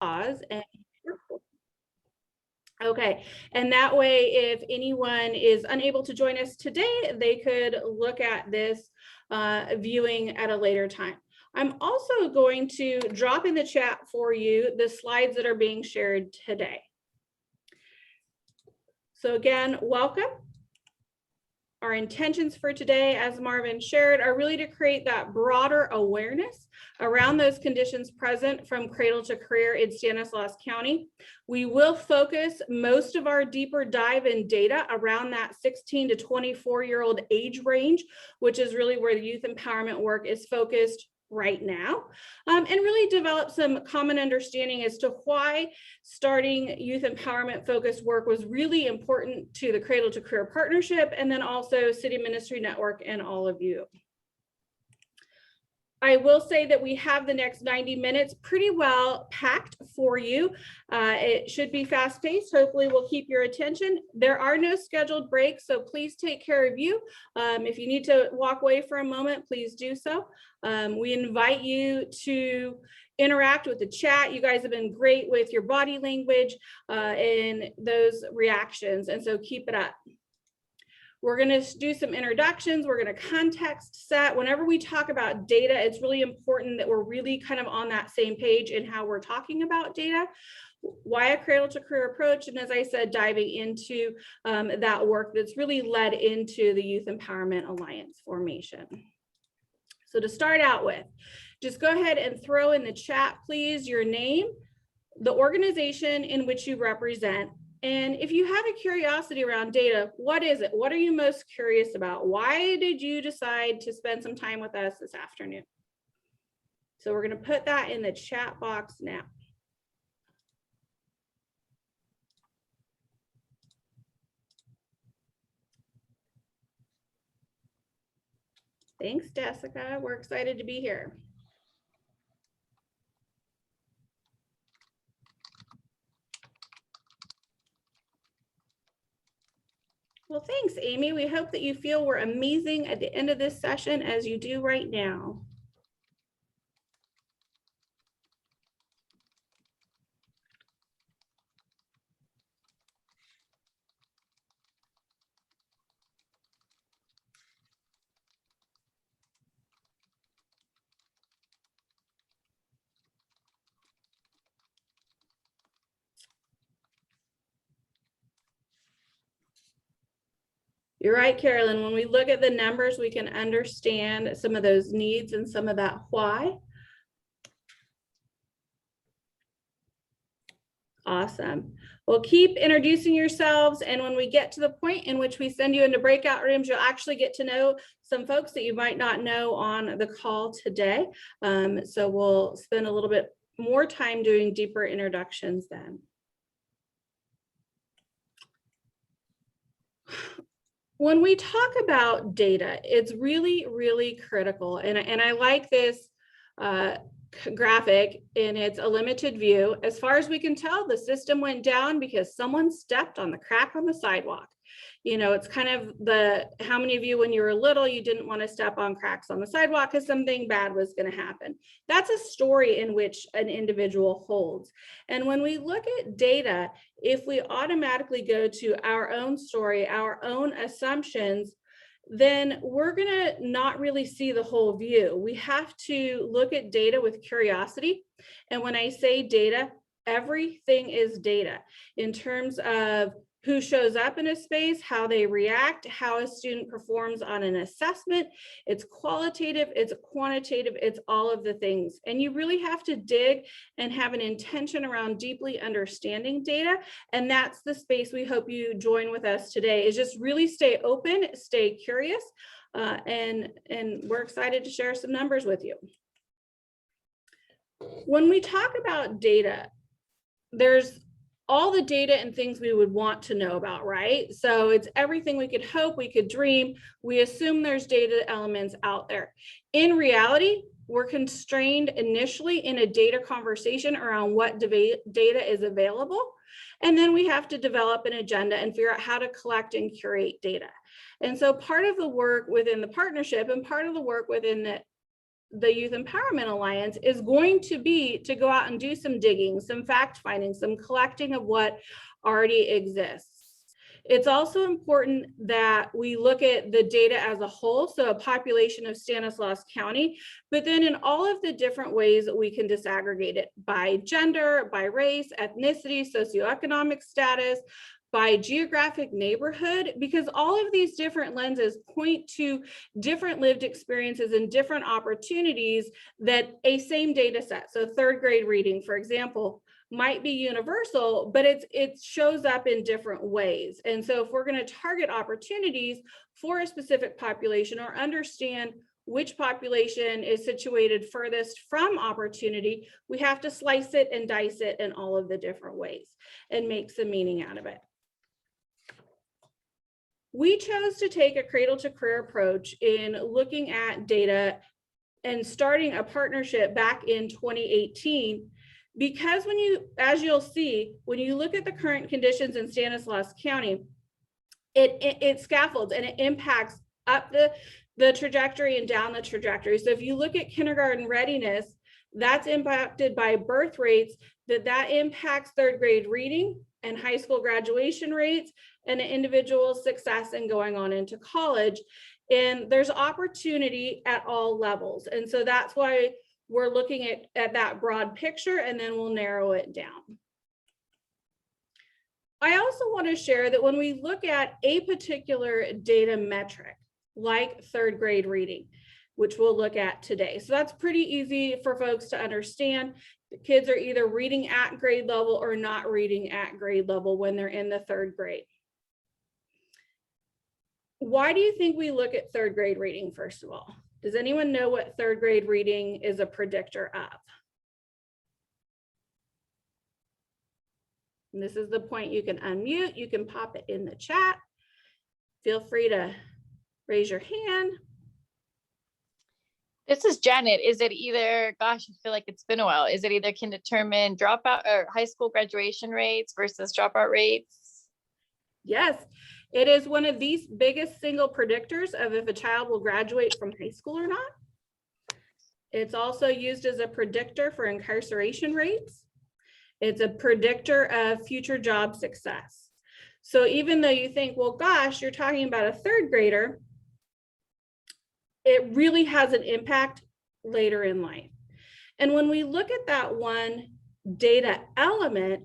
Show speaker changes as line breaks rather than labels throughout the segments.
pause and okay, and that way, if anyone is unable to join us today, they could look at this viewing at a later time. I'm also going to drop in the chat for you the slides that are being shared today. So again, welcome. Our intentions for today, as Marvin shared, are really to create that broader awareness around those conditions present from cradle to career in Stanislaus County. We will focus most of our deeper dive in data around that 16 to 24-year-old age range, which is really where the youth empowerment work is focused right now, and really develop some common understanding as to why starting youth empowerment focused work was really important to the Cradle-to-Career Partnership, and then also City Ministry Network and all of you. I will say that we have the next 90 minutes pretty well packed for you. It should be fast paced. Hopefully we'll keep your attention. There are no scheduled breaks, so please take care of you. If you need to walk away for a moment, please do so. We invite you to interact with the chat. You guys have been great with your body language and those reactions, and so keep it up. We're going to do some introductions. We're going to context set. Whenever we talk about data, it's really important that we're really kind of on that same page in how we're talking about data. Why a cradle to career approach? And as I said, diving into that work that's really led into the Youth Empowerment Alliance formation. So to start out with, just go ahead and throw in the chat, please, your name, the organization in which you represent. And if you have a curiosity around data, what is it? What are you most curious about? Why did you decide to spend some time with us this afternoon? So we're going to put that in the chat box now. Thanks, Jessica. We're excited to be here. Well, thanks, Amy. We hope that you feel we're amazing at the end of this session as you do right now. You're right, Carolyn. When we look at the numbers, we can understand some of those needs and some of that why. Awesome. Well, keep introducing yourselves. And when we get to the point in which we send you into breakout rooms, you'll actually get to know some folks that you might not know on the call today. So we'll spend a little bit more time doing deeper introductions then. When we talk about data, it's really, really critical. And I like this graphic in its a limited view. As far as we can tell, the system went down because someone stepped on the crack on the sidewalk. You know, it's kind of the, how many of you when you were little, you didn't want to step on cracks on the sidewalk because something bad was going to happen. That's a story in which an individual holds. And when we look at data, if we automatically go to our own story, our own assumptions, then we're going to not really see the whole view. We have to look at data with curiosity. And when I say data, everything is data in terms of who shows up in a space, how they react, how a student performs on an assessment. It's qualitative, it's quantitative, it's all of the things. And you really have to dig and have an intention around deeply understanding data. And that's the space we hope you join with us today, is just really stay open, stay curious, and we're excited to share some numbers with you. When we talk about data, there's all the data and things we would want to know about, right? So it's everything we could hope, we could dream. We assume there's data elements out there. In reality, we're constrained initially in a data conversation around what data is available. And then we have to develop an agenda and figure out how to collect and curate data. And so part of the work within the partnership and part of the work within the Youth Empowerment Alliance is going to be to go out and do some digging, some fact finding, some collecting of what already exists. It's also important that we look at the data as a whole, so a population of Stanislaus County, but then in all of the different ways that we can disaggregate it by gender, by race, ethnicity, socioeconomic status, by geographic neighborhood, because all of these different lenses point to different lived experiences and different opportunities that a same data set, so third grade reading, for example, might be universal, but it shows up in different ways. And so if we're going to target opportunities for a specific population or understand which population is situated furthest from opportunity, we have to slice it and dice it in all of the different ways and make some meaning out of it. We chose to take a cradle-to-career approach in looking at data and starting a partnership back in 2018, because when you, as you'll see, when you look at the current conditions in Stanislaus County, it scaffolds and it impacts up the trajectory and down the trajectory. So if you look at kindergarten readiness, that's impacted by birth rates, that impacts third grade reading and high school graduation rates and the individual's success in going on into college. And there's opportunity at all levels. And so that's why we're looking at that broad picture, and then we'll narrow it down. I also want to share that when we look at a particular data metric, like third grade reading, which we'll look at today. So that's pretty easy for folks to understand. The kids are either reading at grade level or not reading at grade level when they're in the third grade. Why do you think we look at third grade reading, first of all? Does anyone know what third grade reading is a predictor of? And this is the point you can unmute. You can pop it in the chat. Feel free to raise your hand.
This is Janet. Is it either, gosh, I feel like it's been a while. Is it either can determine dropout or high school graduation rates versus dropout rates?
Yes, it is one of these biggest single predictors of if a child will graduate from high school or not. It's also used as a predictor for incarceration rates. It's a predictor of future job success. So even though you think, well, gosh, you're talking about a third grader, it really has an impact later in life. And when we look at that one data element,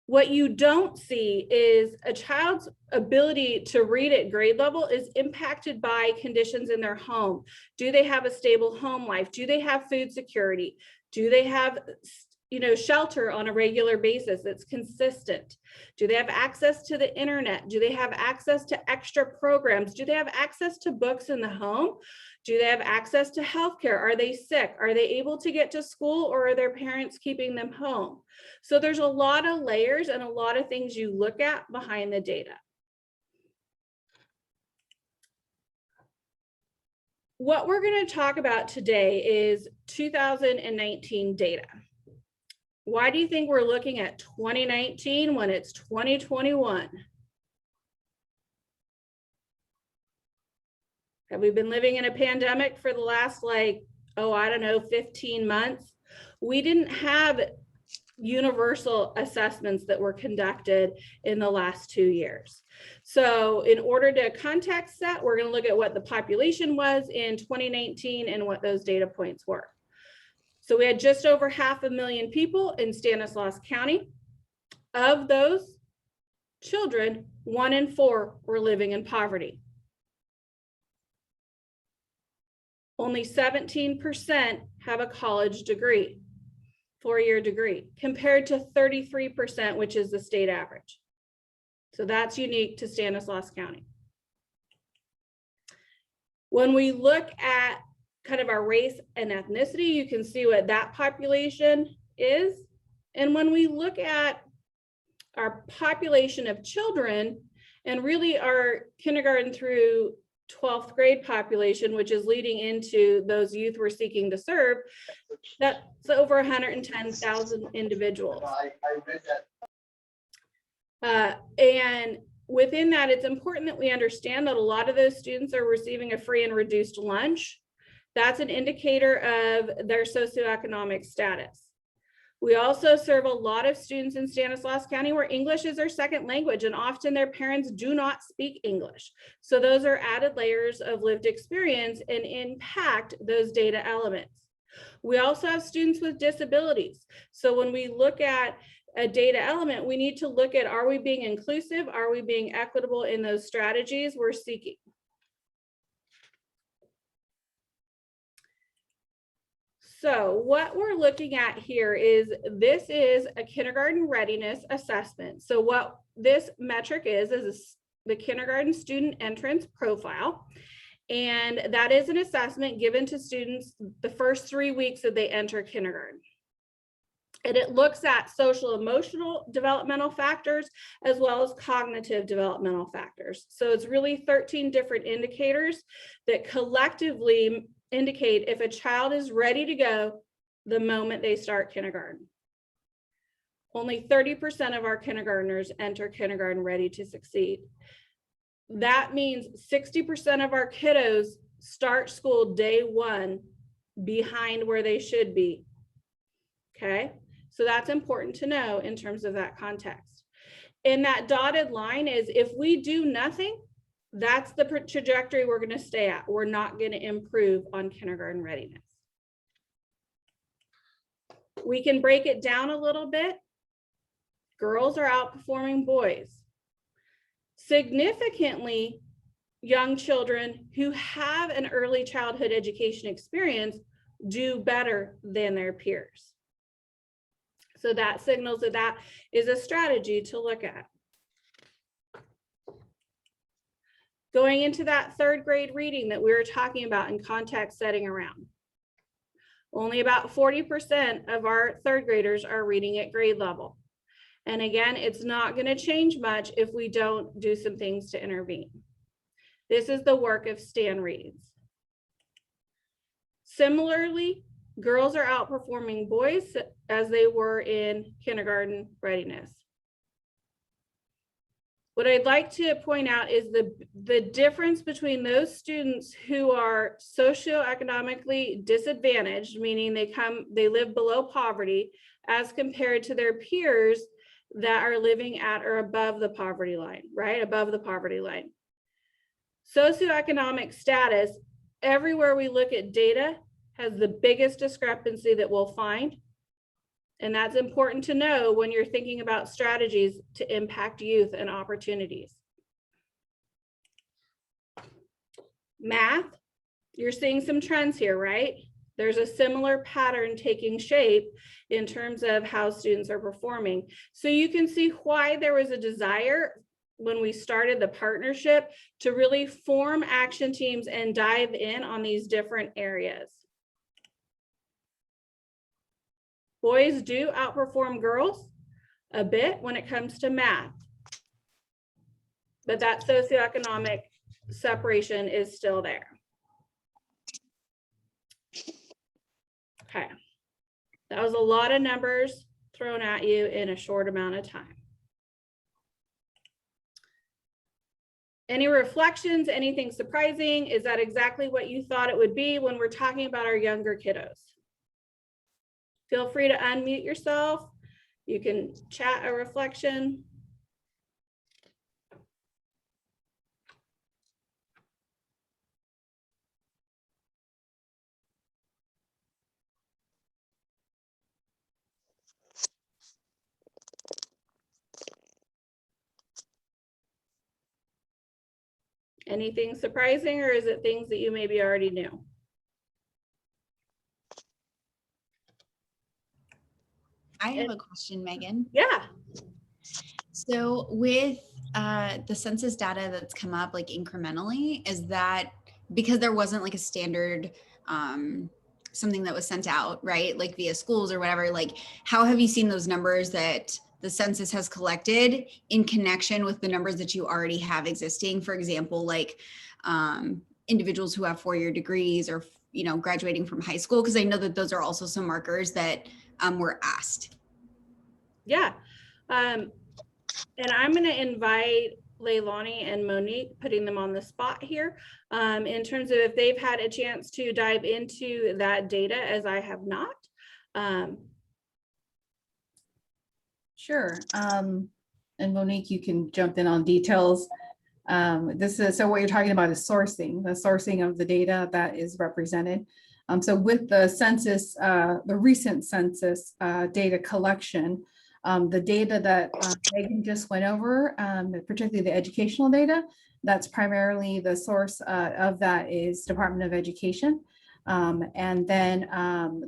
what you don't see is a child's ability to read at grade level is impacted by conditions in their home. Do they have a stable home life? Do they have food security? Do they have, shelter on a regular basis that's consistent? Do they have access to the internet? Do they have access to extra programs? Do they have access to books in the home? Do they have access to healthcare? Are they sick? Are they able to get to school, or are their parents keeping them home? So there's a lot of layers and a lot of things you look at behind the data. What we're going to talk about today is 2019 data. Why do you think we're looking at 2019 when it's 2021? Have we been living in a pandemic for the last 15 months? We didn't have universal assessments that were conducted in the last 2 years. So in order to context that, we're going to look at what the population was in 2019 and what those data points were. So we had just over 500,000 people in Stanislaus County. Of those children, 1 in 4 were living in poverty. Only 17% have a college degree, 4-year degree, compared to 33%, which is the state average. So that's unique to Stanislaus County. When we look at kind of our race and ethnicity, you can see what that population is. And when we look at our population of children, and really our kindergarten through 12th grade population, which is leading into those youth we're seeking to serve, that's over 110,000 individuals. And within that, it's important that we understand that a lot of those students are receiving a free and reduced lunch. That's an indicator of their socioeconomic status. We also serve a lot of students in Stanislaus County where English is their second language, and often their parents do not speak English. So those are added layers of lived experience and impact those data elements. We also have students with disabilities. So when we look at a data element, we need to look at, are we being inclusive? Are we being equitable in those strategies we're seeking? So what we're looking at here is, this is a kindergarten readiness assessment. So what this metric is the kindergarten student entrance profile. And that is an assessment given to students the first 3 weeks that they enter kindergarten. And it looks at social emotional developmental factors as well as cognitive developmental factors. So it's really 13 different indicators that collectively indicate if a child is ready to go the moment they start kindergarten. Only 30% of our kindergartners enter kindergarten ready to succeed. That means 60% of our kiddos start school day one behind where they should be. Okay, so that's important to know in terms of that context. And that dotted line is, if we do nothing, that's the trajectory we're going to stay at. We're not going to improve on kindergarten readiness. We can break it down a little bit. Girls are outperforming boys. Significantly, young children who have an early childhood education experience do better than their peers. So that signals that that is a strategy to look at. Going into that third grade reading that we were talking about in context setting around. Only about 40% of our third graders are reading at grade level. And again, it's not going to change much if we don't do some things to intervene. This is the work of Stan Reads. Similarly, girls are outperforming boys as they were in kindergarten readiness. What I'd like to point out is the difference between those students who are socioeconomically disadvantaged, meaning they live below poverty, as compared to their peers that are living at or above the poverty line, right? Above the poverty line. Socioeconomic status, everywhere we look at data, has the biggest discrepancy that we'll find. And that's important to know when you're thinking about strategies to impact youth and opportunities. Math, you're seeing some trends here, right? There's a similar pattern taking shape in terms of how students are performing. So you can see why there was a desire when we started the partnership to really form action teams and dive in on these different areas. Boys do outperform girls a bit when it comes to math, but that socioeconomic separation is still there. Okay, that was a lot of numbers thrown at you in a short amount of time. Any reflections, anything surprising? Is that exactly what you thought it would be when we're talking about our younger kiddos? Feel free to unmute yourself. You can chat a reflection. Anything surprising, or is it things that you maybe already knew?
I have a question, Megan.
Yeah.
So with the census data that's come up like incrementally, is that because there wasn't like a standard something that was sent out, right? Like via schools or whatever, like how have you seen those numbers that the census has collected in connection with the numbers that you already have existing? For example, like individuals who have four-year degrees or, you know, graduating from high school, because I know that those are also some markers that were asked.
Yeah. And I'm going to invite Leilani and Monique, putting them on the spot here, in terms of if they've had a chance to dive into that data, as I have not.
Sure. And Monique, you can jump in on details. So what you're talking about is sourcing, the sourcing of the data that is represented. So with the census, the recent census data collection, the data that Megan just went over, particularly the educational data, that's primarily the source of that is Department of Education. And then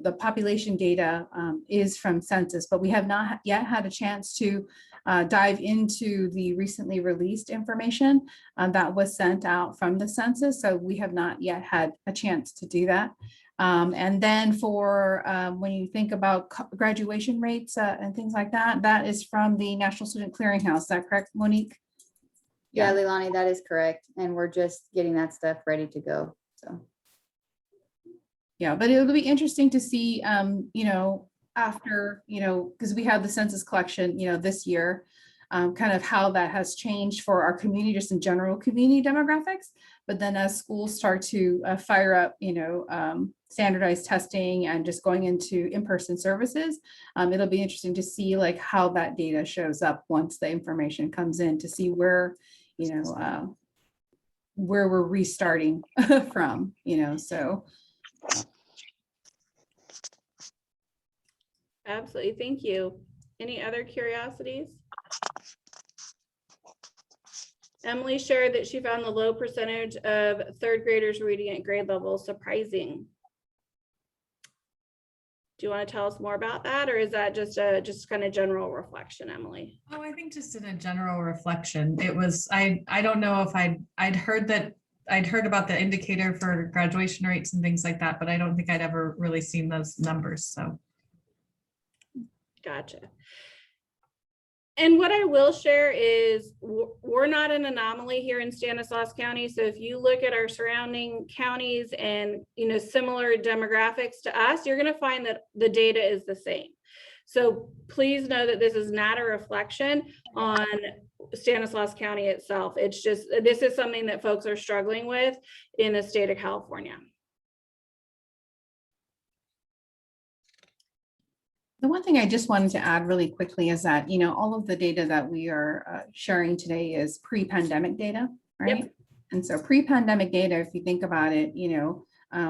the population data is from census, but we have not yet had a chance to dive into the recently released information that was sent out from the census. So we have not yet had a chance to do that. And then for when you think about graduation rates and things like that, that is from the National Student Clearinghouse. Is that correct, Monique?
Yeah, Leilani, that is correct. And we're just getting that stuff ready to go. So.
Yeah, but it'll be interesting to see, you know, after, you know, because we have the census collection, you know, this year, kind of how that has changed for our community, just in general community demographics. But then as schools start to fire up, you know, standardized testing and just going into in-person services, it'll be interesting to see like how that data shows up once the information comes in, to see where, you know, where we're restarting from, you know, so.
Absolutely, thank you. Any other curiosities? Emily shared that she found the low percentage of third graders reading at grade level surprising. Do you want to tell us more about that, or is that just kind of general reflection, Emily?
Oh, I think just in a general reflection, it was, I don't know if I'd heard about the indicator for graduation rates and things like that, but I don't think I'd ever really seen those numbers, so.
Gotcha. And what I will share is we're not an anomaly here in Stanislaus County. So if you look at our surrounding counties and, you know, similar demographics to us, you're going to find that the data is the same. So please know that this is not a reflection on Stanislaus County itself. It's just, this is something that folks are struggling with in the state of California.
The one thing I just wanted to add really quickly is that, you know, all of the data that we are sharing today is pre-pandemic data, right? Yep. And so pre-pandemic data, if you think about it, you know,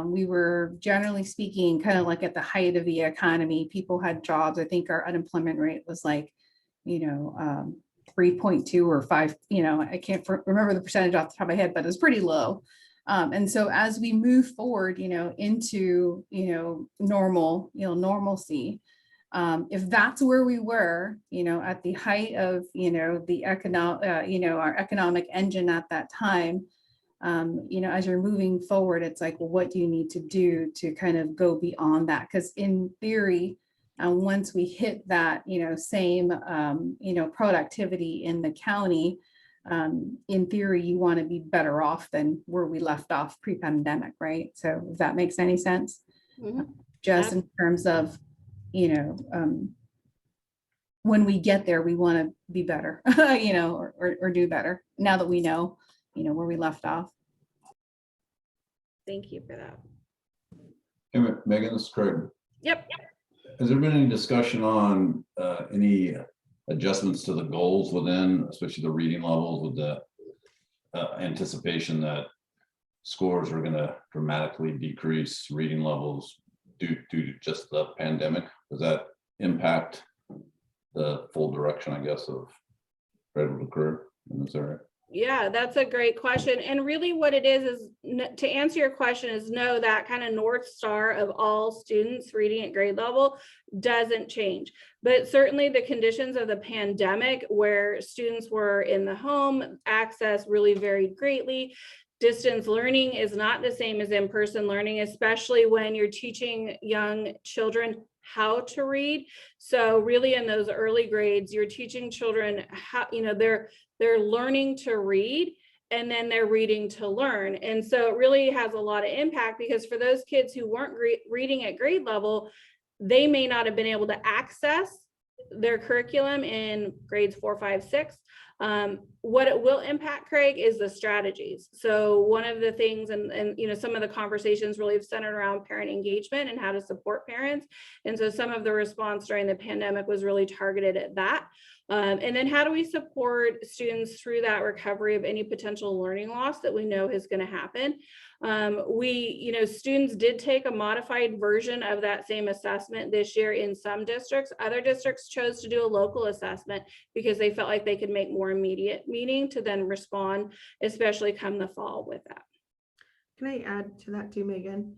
we were generally speaking kind of like at the height of the economy. People had jobs. I think our unemployment rate was like, you know, 3.2 or 5, you know, I can't remember the percentage off the top of my head, but it's pretty low. And so as we move forward, you know, into, you know, normal, you know, normalcy, if that's where we were, you know, at the height of, you know, the economic, you know, our economic engine at that time, you know, as you're moving forward, it's like, well, what do you need to do to kind of go beyond that? Because in theory, once we hit that, you know, same, you know, productivity in the county, in theory, you want to be better off than where we left off pre-pandemic, right? So if that makes any sense, just in terms of, you know, when we get there, we want to be better, you know, or do better now that we know, you know, where we left off.
Thank you for that.
Hey, Megan, this is Craig.
Yep.
Has there been any discussion on any adjustments to the goals within, especially the reading levels, with the anticipation that scores are going to dramatically decrease reading levels due to just the pandemic? Does that impact the full direction, I guess, of Cradle-to-Career in this area?
Yeah, that's a great question. And really what it is to answer your question is no, that kind of North Star of all students reading at grade level doesn't change. But certainly the conditions of the pandemic where students were in the home, access really varied greatly. Distance learning is not the same as in-person learning, especially when you're teaching young children how to read. So really in those early grades, you're teaching children how, you know, they're learning to read and then they're reading to learn. And so it really has a lot of impact because for those kids who weren't reading at grade level, they may not have been able to access their curriculum in grades 4, 5, 6. What it will impact, Craig, is the strategies. So one of the things, and some of the conversations really have centered around parent engagement and how to support parents. And so some of the response during the pandemic was really targeted at that. And then how do we support students through that recovery of any potential learning loss that we know is going to happen? Students did take a modified version of that same assessment this year in some districts. Other districts chose to do a local assessment because they felt like they could make more immediate meaning to then respond, especially come the fall with that.
Can I add to that too, Megan?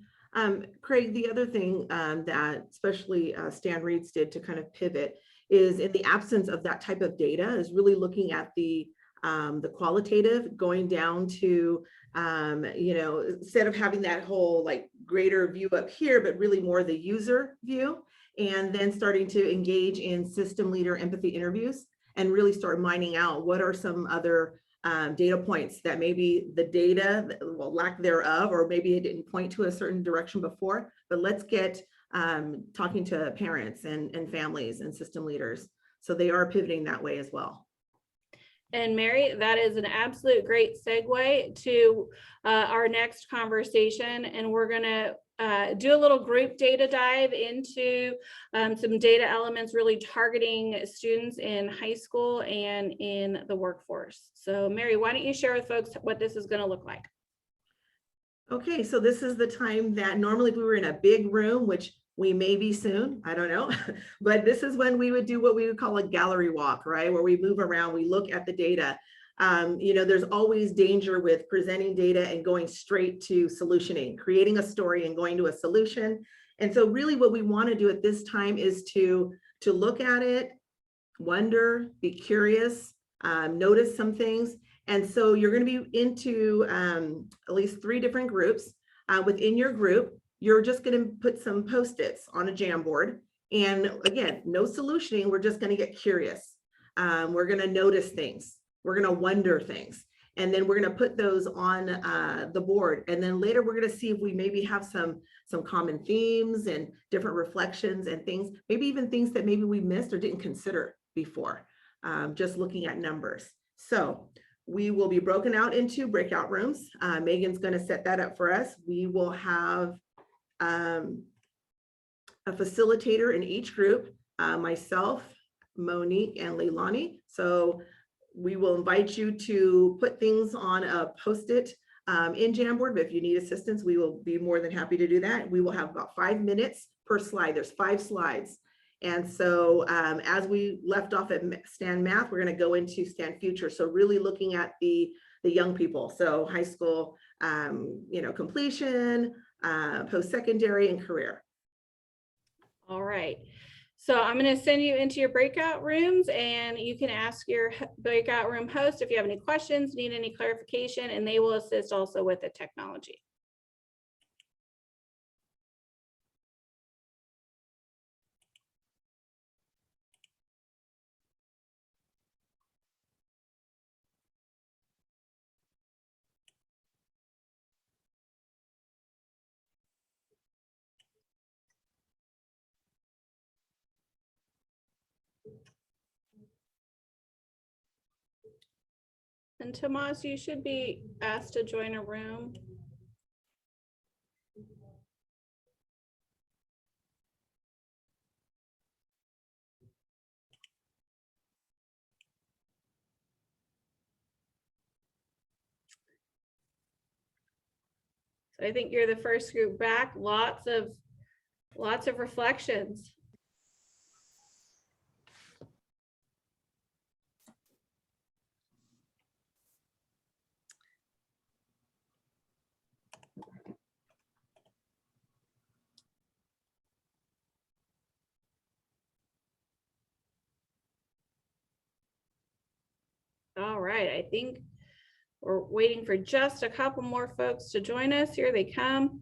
Craig, the other thing that especially Stan Reeds did to kind of pivot is, in the absence of that type of data, is really looking at the qualitative, going down to, instead of having that whole like greater view up here, but really more the user view, and then starting to engage in system leader empathy interviews and really start mining out what are some other data points that maybe the data, well, lack thereof, or maybe it didn't point to a certain direction before, but let's get talking to parents and families and system leaders. So they are pivoting that way as well.
And Mary, that is an absolute great segue to our next conversation. And we're going to do a little group data dive into some data elements really targeting students in high school and in the workforce. So Mary, why don't you share with folks what this is going to look like?
Okay, so this is the time that normally if we were in a big room, which we may be soon, I don't know, but this is when we would do what we would call a gallery walk, right? Where we move around, we look at the data. There's always danger with presenting data and going straight to solutioning, creating a story and going to a solution. And so really what we want to do at this time is to look at it, wonder, be curious, notice some things. And so you're going to be into at least 3 different groups. Within your group, you're just going to put some Post-its on a Jamboard. And again, no solutioning. We're just going to get curious. We're going to notice things. We're going to wonder things. And then we're going to put those on the board. And then later we're going to see if we maybe have some common themes and different reflections and things, maybe even things that maybe we missed or didn't consider before, just looking at numbers. So we will be broken out into breakout rooms. Megan's going to set that up for us. We will have a facilitator in each group, myself, Monique, and Leilani. So we will invite you to put things on a Post-it in Jamboard, but if you need assistance, we will be more than happy to do that. We will have about 5 minutes per slide. There's 5 slides. And so as we left off at Stan Math, we're going to go into Stan Future. So really looking at the young people. So high school, completion, post-secondary, and career.
All right. So I'm going to send you into your breakout rooms, and you can ask your breakout room host if you have any questions, need any clarification, and they will assist also with the technology. And Tomas, you should be asked to join a room. So I think you're the first group back. Lots of reflections. All right, I think we're waiting for just a couple more folks to join us. Here they come.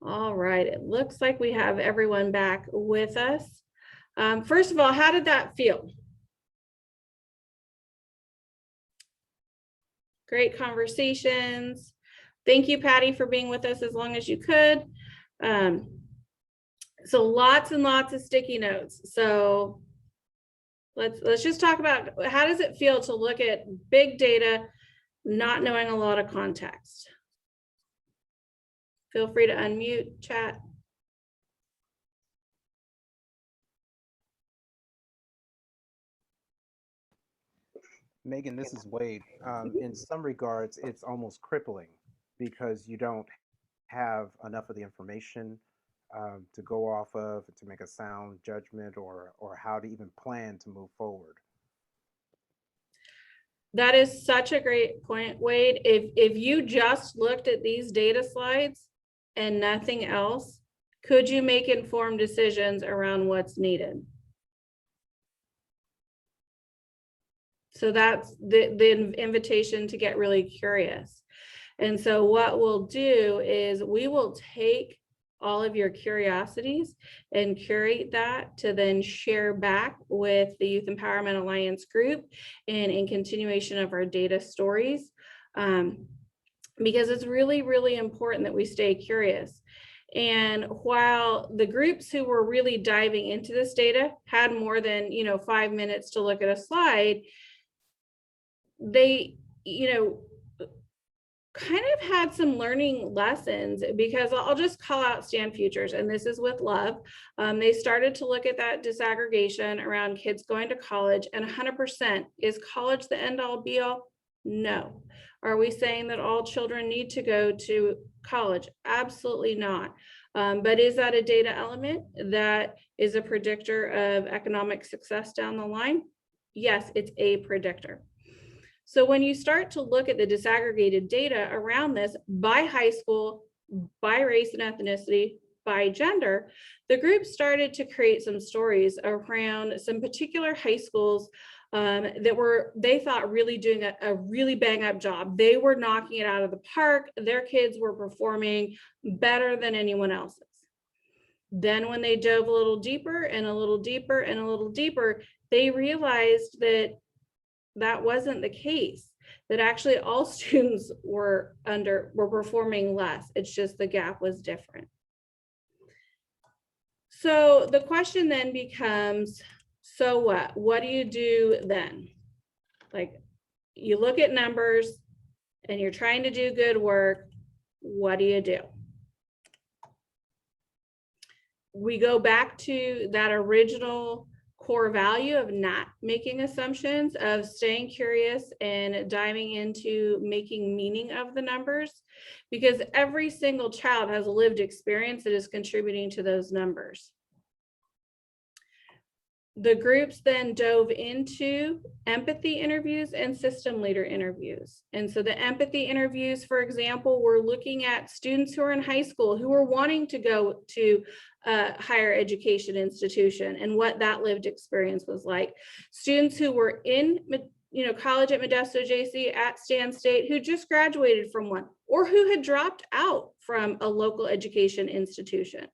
All right, it looks like we have everyone back with us. First of all, how did that feel? Great conversations. Thank you, Patty, for being with us as long as you could. So lots and lots of sticky notes. So let's just talk about, how does it feel to look at big data, not knowing a lot of context? Feel free to unmute, chat.
Megan, this is Wade. In some regards, it's almost crippling because you don't have enough of the information to go off of to make a sound judgment or how to even plan to move forward.
That is such a great point, Wade. If you just looked at these data slides and nothing else, could you make informed decisions around what's needed? So that's the invitation to get really curious. And so what we'll do is we will take all of your curiosities and curate that to then share back with the Youth Empowerment Alliance group and in continuation of our data stories, because it's really, really important that we stay curious. And while the groups who were really diving into this data had more than 5 minutes to look at a slide, they kind of had some learning lessons, because I'll just call out Stand Futures, and this is with love. They started to look at that disaggregation around kids going to college, and 100%, is college the end all be all? No. Are we saying that all children need to go to college? Absolutely not. But is that a data element that is a predictor of economic success down the line? Yes, it's a predictor. So when you start to look at the disaggregated data around this by high school, by race and ethnicity, by gender, the group started to create some stories around some particular high schools that were, they thought, really doing a really bang up job. They were knocking it out of the park. Their kids were performing better than anyone else's. Then when they dove a little deeper and a little deeper and a little deeper, they realized that that wasn't the case, that actually all students were performing less. It's just the gap was different. So the question then becomes, so what? What do you do then? Like, you look at numbers and you're trying to do good work. What do you do? We go back to that original core value of not making assumptions, of staying curious and diving into making meaning of the numbers, because every single child has a lived experience that is contributing to those numbers. The groups then dove into empathy interviews and system leader interviews. And so the empathy interviews, for example, we're looking at students who are in high school who are wanting to go to a higher education institution and what that lived experience was like. Students who were in college at Modesto JC, at Stan State, who just graduated from one, or who had dropped out from a local education institution.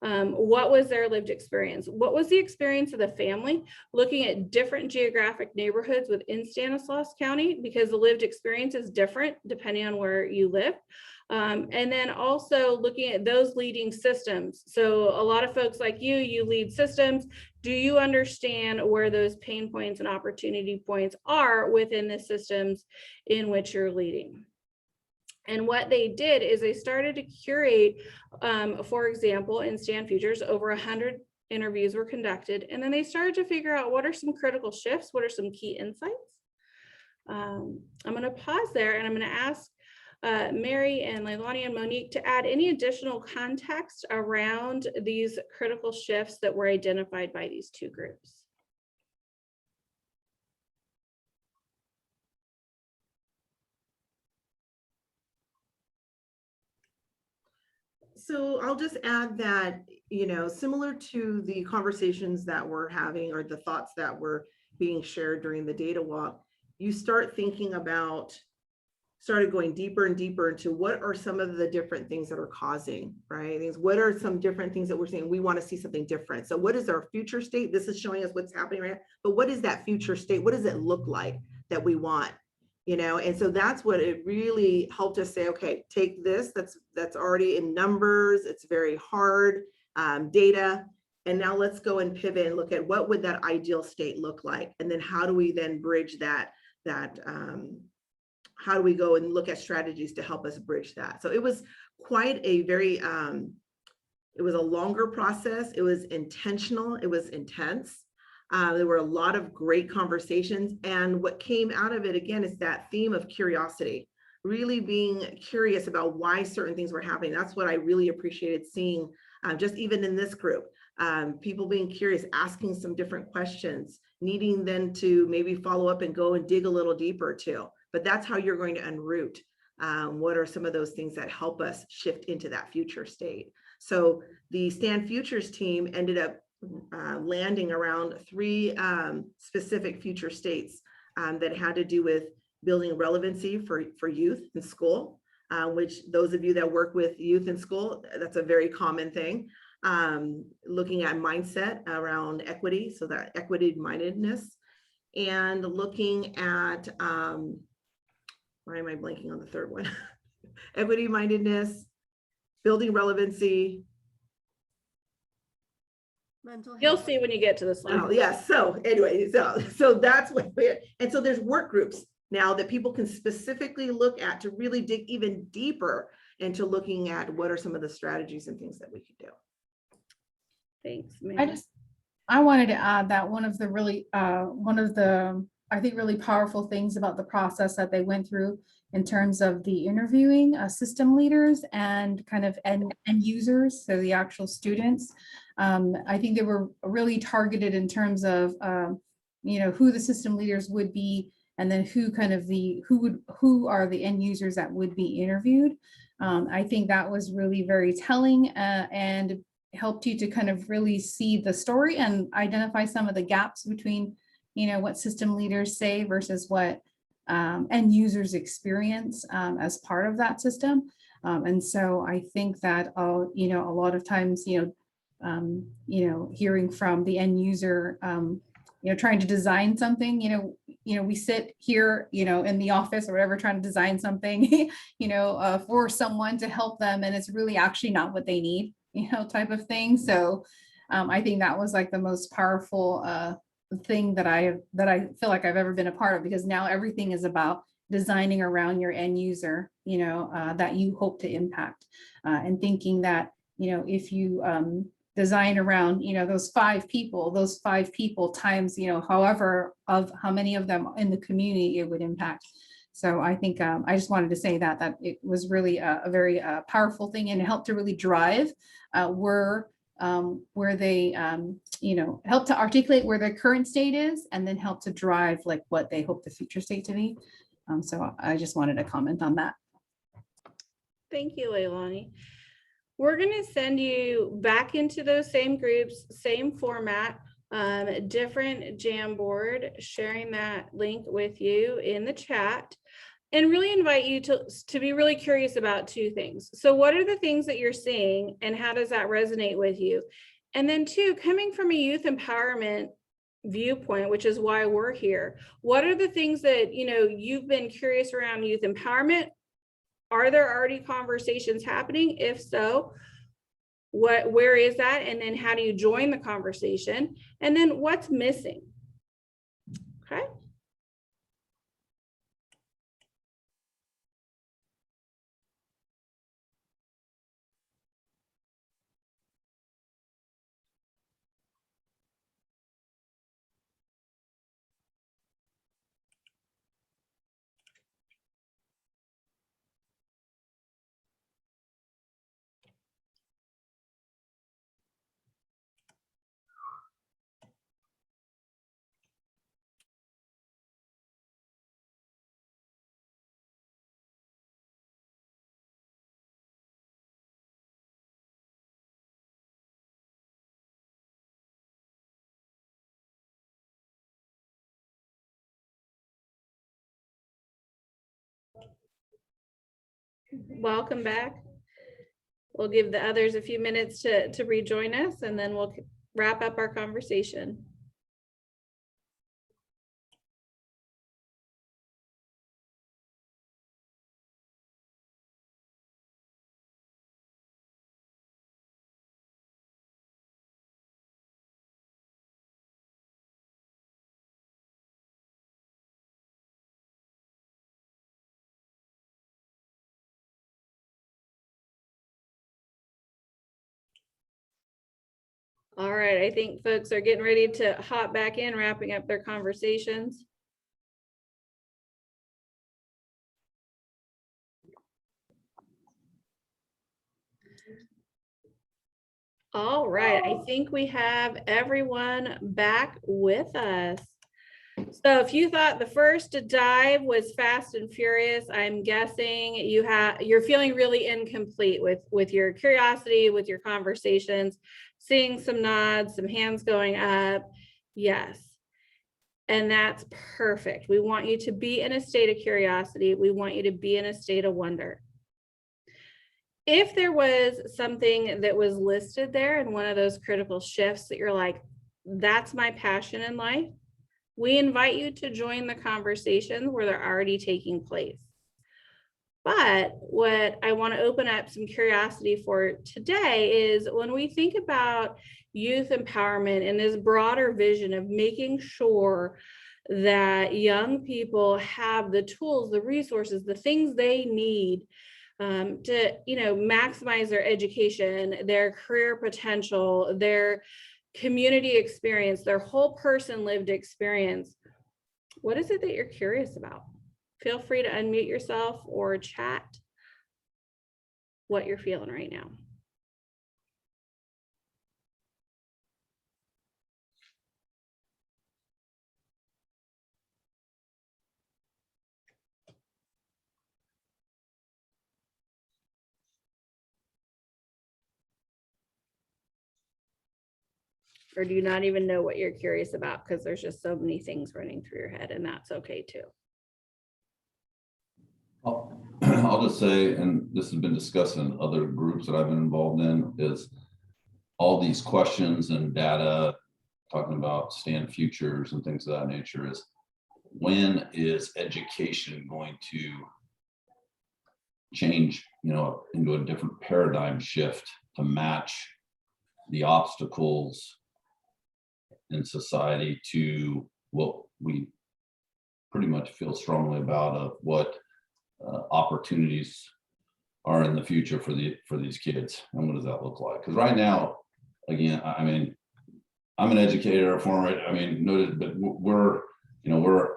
What was their lived experience? What was the experience of the family? Looking at different geographic neighborhoods within Stanislaus County, because the lived experience is different depending on where you live. And then also looking at those leading systems. So a lot of folks like you lead systems. Do you understand where those pain points and opportunity points are within the systems in which you're leading? And what they did is they started to curate, for example, in Stand Futures, over 100 interviews were conducted. And then they started to figure out what are some critical shifts, what are some key insights. I'm going to pause there and I'm going to ask Mary and Leilani and Monique to add any additional context around these critical shifts that were identified by these two groups.
So I'll just add that, similar to the conversations that we're having or the thoughts that were being shared during the data walk, you started going deeper and deeper into what are some of the different things that are causing, right? What are some different things that we're saying we want to see something different? So what is our future state? This is showing us what's happening right now, but what is that future state? What does it look like that we want? and so that's what it really helped us say, okay, take this, that's already in numbers, it's very hard data, and now let's go and pivot and look at what would that ideal state look like, and then how do we then bridge that how do we go and look at strategies to help us bridge that. So it was quite a very it was a longer process. It was intentional, it was intense. There were a lot of great conversations, and what came out of it again is that theme of curiosity, really being curious about why certain things were happening. That's what I really appreciated seeing, just even in this group, people being curious, asking some different questions, needing then to maybe follow up and go and dig a little deeper too. But that's how you're going to unroot what are some of those things that help us shift into that future state. So the Stan Futures team ended up landing around 3 specific future states that had to do with building relevancy for youth in school, which those of you that work with youth in school, that's a very common thing. Looking at mindset around equity, so that equity mindedness, and looking at, why am I blanking on the third one? Equity mindedness, building relevancy.
You'll see when you get to the slide.
Oh, yes. So anyway, so that's what and so there's work groups now that people can specifically look at to really dig even deeper into looking at what are some of the strategies and things that we could do.
Thanks, Mary.
I wanted to add that one of the I think really powerful things about the process that they went through in terms of the interviewing system leaders and kind of end users, so the actual students. I think they were really targeted in terms of who the system leaders would be, and then who are the end users that would be interviewed. I think that was really very telling and helped you to kind of really see the story and identify some of the gaps between what system leaders say versus what end users experience as part of that system. And so I think that a lot of times hearing from the end user trying to design something, we sit here in the office or whatever trying to design something for someone to help them, and it's really actually not what they need, type of thing. So I think that was like the most powerful thing that I feel like I've ever been a part of, because now everything is about designing around your end user, that you hope to impact, and thinking that if you design around those five people times however of how many of them in the community it would impact. So I think I just wanted to say that it was really a very powerful thing, and it helped to really drive where they help to articulate where their current state is, and then help to drive like what they hope the future state to be. So I just wanted to comment on that.
Thank you, Leilani. We're going to send you back into those same groups, same format, different Jamboard, sharing that link with you in the chat, and really invite you to be really curious about 2 things. So what are the things that you're seeing, and how does that resonate with you? And then 2, coming from a youth empowerment viewpoint, which is why we're here, what are the things that you've been curious around youth empowerment? Are there already conversations happening? If so, where is that? And then how do you join the conversation? And then what's missing? Okay. Welcome back. We'll give the others a few minutes to rejoin us, and then we'll wrap up our conversation. All right, I think folks are getting ready to hop back in, wrapping up their conversations. All right, I think we have everyone back with us. So if you thought the first dive was fast and furious, I'm guessing you're feeling really incomplete with your curiosity, with your conversations, seeing some nods, some hands going up. Yes. And that's perfect. We want you to be in a state of curiosity. We want you to be in a state of wonder. If there was something that was listed there in one of those critical shifts that you're like, that's my passion in life, we invite you to join the conversations where they're already taking place. But what I want to open up some curiosity for today is when we think about youth empowerment and this broader vision of making sure that young people have the tools, the resources, the things they need to, maximize their education, their career potential, their community experience, their whole person lived experience. What is it that you're curious about? Feel free to unmute yourself or chat what you're feeling right now. Or do you not even know what you're curious about because there's just so many things running through your head, and that's okay too.
I'll just say, and this has been discussed in other groups that I've been involved in, is all these questions and data, talking about STAN futures and things of that nature, is when is education going to change, into a different paradigm shift to match the obstacles in society to what we pretty much feel strongly about of what opportunities are in the future for these kids, and what does that look like? Because right now, again, I'm an educator, a former, noted, but we're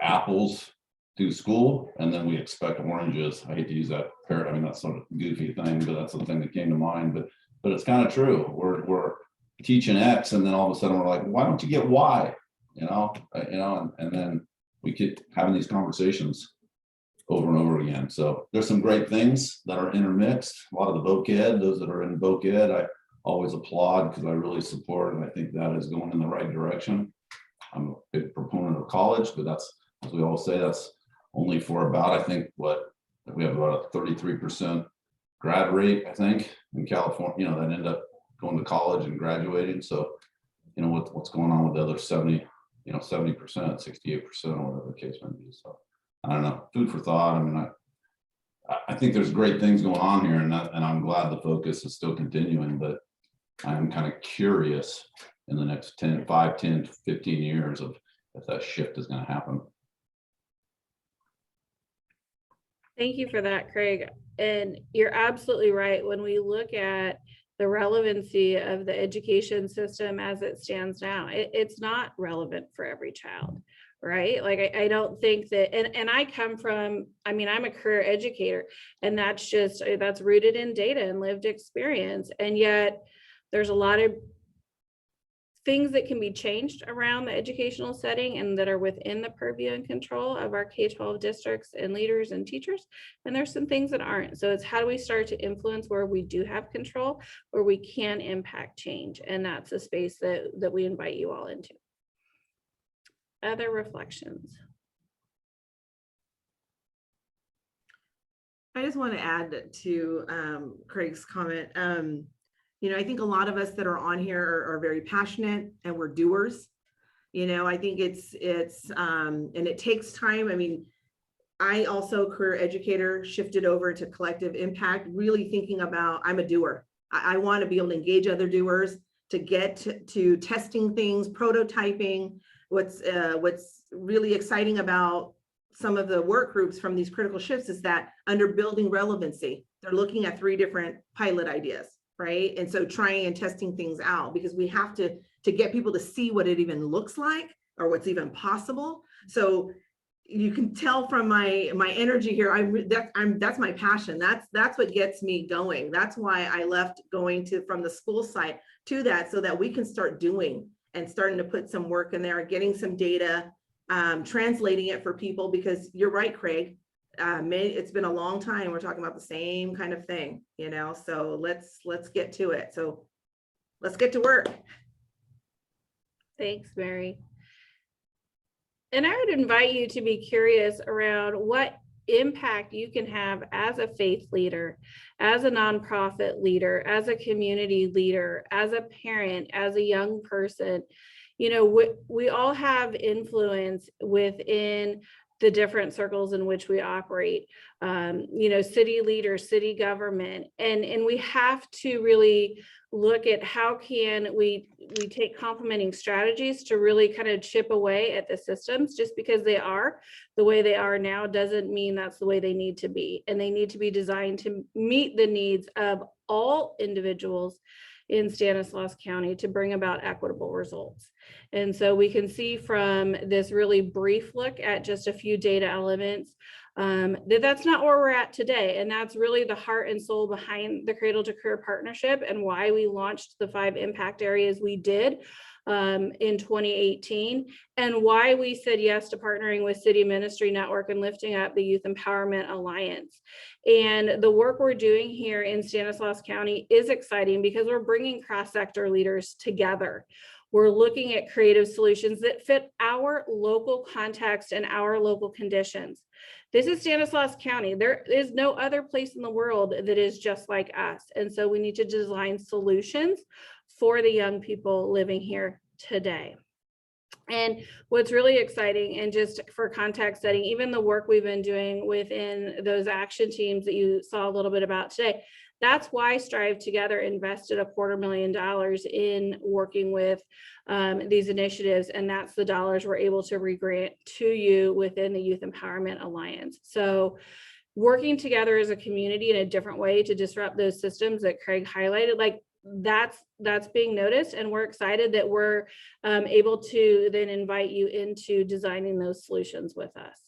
apples through school, and then we expect oranges. I hate to use that that's sort of a goofy thing, but that's the thing that came to mind. But it's kind of true. We're teaching X, and then all of a sudden we're like, why don't you get Y? And then we keep having these conversations over and over again. So there's some great things that are intermixed. A lot of the voc ed, those that are in voc ed, I always applaud because I really support, and I think that is going in the right direction. I'm a big proponent of college, but that's, as we all say, that's only for about, I think, we have about a 33% grad rate, I think, in California, that end up going to college and graduating. So, what's going on with the other 70, 70%, 68%, or whatever the case may be. So I don't know, food for thought. I think there's great things going on here, and I'm glad the focus is still continuing, but I'm kind of curious in the next 5, 10, 15 years of if that shift is going to happen.
Thank you for that, Craig. And you're absolutely right. When we look at the relevancy of the education system as it stands now, it's not relevant for every child, right? Like, I don't think that, and I come from, I'm a career educator, and that's rooted in data and lived experience. And yet there's a lot of things that can be changed around the educational setting and that are within the purview and control of our K-12 districts and leaders and teachers. And there's some things that aren't. So it's how do we start to influence where we do have control, where we can impact change. And that's a space that we invite you all into. Other reflections?
I just want to add to Craig's comment. I think a lot of us that are on here are very passionate, and we're doers. I think it's and it takes time. I also, career educator, shifted over to collective impact, really thinking about, I'm a doer. I want to be able to engage other doers to get to testing things, prototyping. What's really exciting about some of the work groups from these critical shifts is that under building relevancy, they're looking at 3 different pilot ideas, right? And so trying and testing things out, because we have to to get people to see what it even looks like or what's even possible. So you can tell from my energy here, that's my passion. That's what gets me going. That's why I left going from the school side to that, so that we can start doing and starting to put some work in there, getting some data, translating it for people, because you're right, Craig. It's been a long time. We're talking about the same kind of thing, you know, so let's get to it. So let's get to work.
Thanks, Mary. And I would invite you to be curious around what impact you can have as a faith leader, as a nonprofit leader, as a community leader, as a parent, as a young person. You know, we all have influence within the different circles in which we operate, you know, city leaders, city government, and we have to really look at how can we take complementing strategies to really kind of chip away at the systems. Just because they are the way they are now doesn't mean that's the way they need to be. And they need to be designed to meet the needs of all individuals in Stanislaus County to bring about equitable results. And so we can see from this really brief look at just a few data elements that's not where we're at today. And that's really the heart and soul behind the Cradle-to-Career Partnership and why we launched the 5 impact areas we did in 2018, and why we said yes to partnering with City Ministry Network and lifting up the Youth Empowerment Alliance. And the work we're doing here in Stanislaus County is exciting because we're bringing cross-sector leaders together. We're looking at creative solutions that fit our local context and our local conditions. This is Stanislaus County. There is no other place in the world that is just like us. And so we need to design solutions for the young people living here today. And what's really exciting, and just for context setting, even the work we've been doing within those action teams that you saw a little bit about today, that's why Strive Together invested $250,000 in working with these initiatives. And that's the dollars we're able to regrant to you within the Youth Empowerment Alliance. So working together as a community in a different way to disrupt those systems that Craig highlighted, like that's being noticed. And we're excited that we're able to then invite you into designing those solutions with us.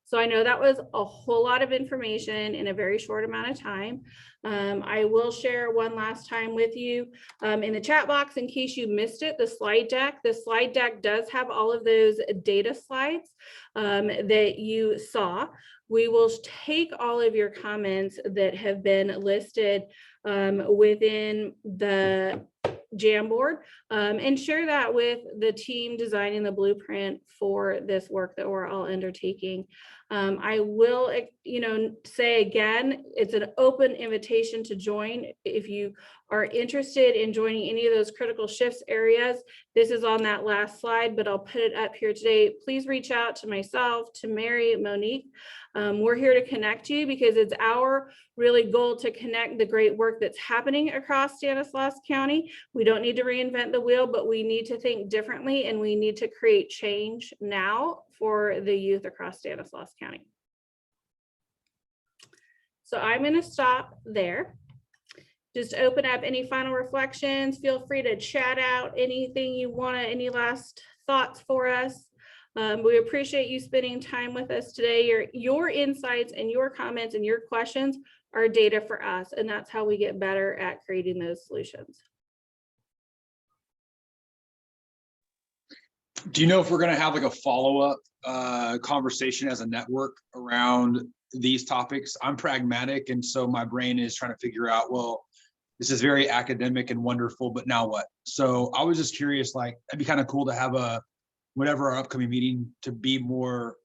So I know that was a whole lot of information in a very short amount of time. I will share one last time with you in the chat box, in case you missed it, the slide deck. The slide deck does have all of those data slides that you saw. We will take all of your comments that have been listed within the Jamboard and share that with the team designing the blueprint for this work that we're all undertaking. I will, say again, it's an open invitation to join. If you are interested in joining any of those critical shifts areas, this is on that last slide, but I'll put it up here today. Please reach out to myself, to Mary, Monique. We're here to connect you because it's our really goal to connect the great work that's happening across Stanislaus County. We don't need to reinvent the wheel, but we need to think differently, and we need to create change now for the youth across Stanislaus County. So I'm going to stop there. Just open up any final reflections. Feel free to chat out anything you want, any last thoughts for us. We appreciate you spending time with us today. Your insights and your comments and your questions are data for us, and that's how we get better at creating those solutions.
Do you know if we're going to have like a follow-up conversation as a network around these topics? I'm pragmatic, and so my brain is trying to figure out, well, this is very academic and wonderful, but now what? So I was just curious, like, it'd be kind of cool to have whatever our upcoming meeting to be more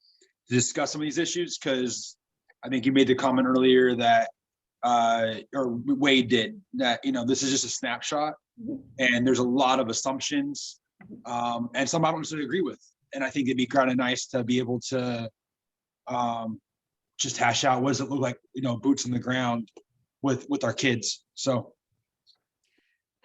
to discuss some of these issues, because I think you made the comment earlier that or Wade did, that this is just a snapshot and there's a lot of assumptions and some I don't necessarily agree with, and I think it'd be kind of nice to be able to just hash out what does it look like, boots on the ground with our kids. So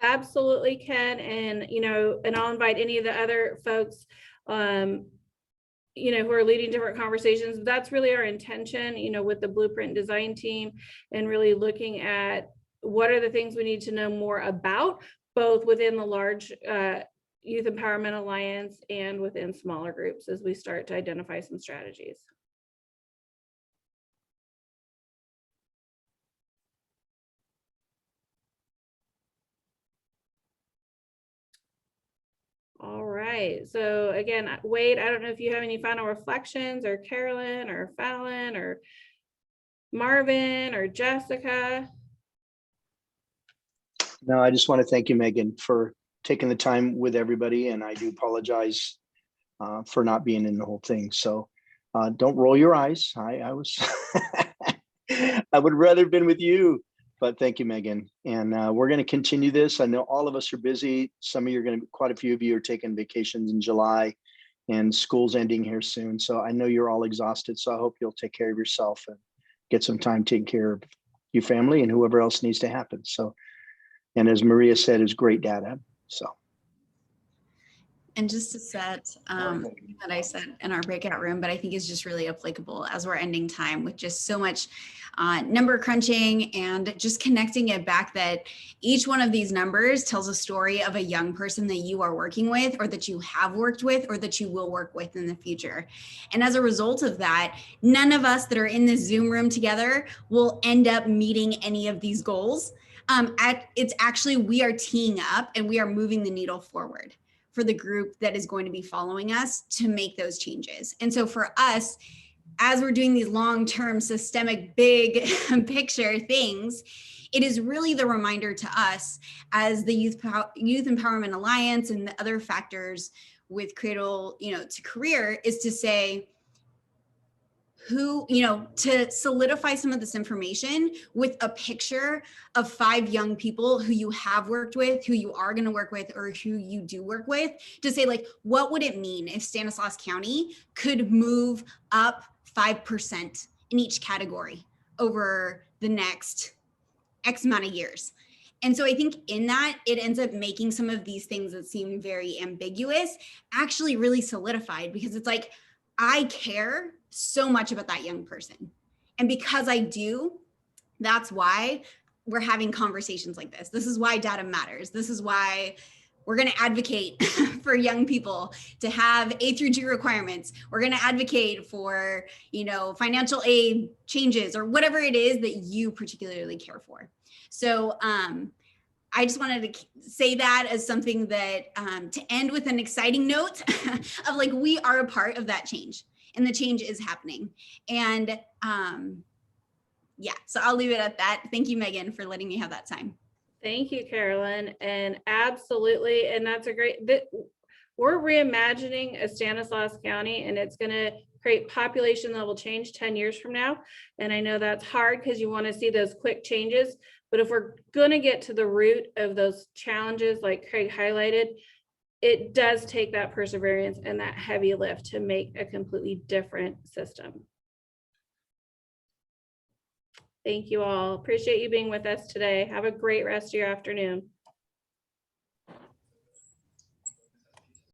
absolutely, Ken, and I'll invite any of the other folks who are leading different conversations. That's really our intention, with the blueprint design team, and really looking at what are the things we need to know more about, both within the large Youth Empowerment Alliance and within smaller groups as we start to identify some strategies. All right, so again, Wade, I don't know if you have any final reflections, or Carolyn or Fallon or Marvin or Jessica.
No, I just want to thank you, Megan, for taking the time with everybody. And I do apologize for not being in the whole thing. So don't roll your eyes. I was, I would rather have been with you, but thank you, Megan. And we're going to continue this. I know all of us are busy. Some of you are going to, quite a few of you are taking vacations in July, and school's ending here soon. So I know you're all exhausted. So I hope you'll take care of yourself and get some time taking care of your family and whoever else needs to happen. So, and as Maria said, it's great data. So.
And just to set that I said in our breakout room, but I think is just really applicable as we're ending time with just so much number crunching and just connecting it back that each one of these numbers tells a story of a young person that you are working with, or that you have worked with, or that you will work with in the future. And as a result of that, none of us that are in this Zoom room together will end up meeting any of these goals. It's actually, we are teeing up and we are moving the needle forward for the group that is going to be following us to make those changes. And so for us, as we're doing these long-term systemic big picture things, it is really the reminder to us as the Youth Empowerment Alliance and the other factors with Cradle-to-Career is to say, to solidify some of this information with a picture of 5 young people who you have worked with, who you are going to work with, or who you do work with, to say, like, what would it mean if Stanislaus County could move up 5% in each category over the next X amount of years? And so I think in that, it ends up making some of these things that seem very ambiguous actually really solidified, because it's like, I care so much about that young person. And because I do, that's why we're having conversations like this. This is why data matters. This is why we're going to advocate for young people to have A through G requirements. We're going to advocate for, financial aid changes, or whatever it is that you particularly care for. So I just wanted to say that as something that to end with an exciting note of, like, we are a part of that change, and the change is happening. And yeah, so I'll leave it at that. Thank you, Megan, for letting me have that time.
Thank you, Carolyn. And absolutely, and that's a great, we're reimagining a Stanislaus County, and it's going to create population that will change 10 years from now. And I know that's hard because you want to see those quick changes. But if we're going to get to the root of those challenges, like Craig highlighted, it does take that perseverance and that heavy lift to make a completely different system. Thank you all. Appreciate you being with us today. Have a great rest of your afternoon.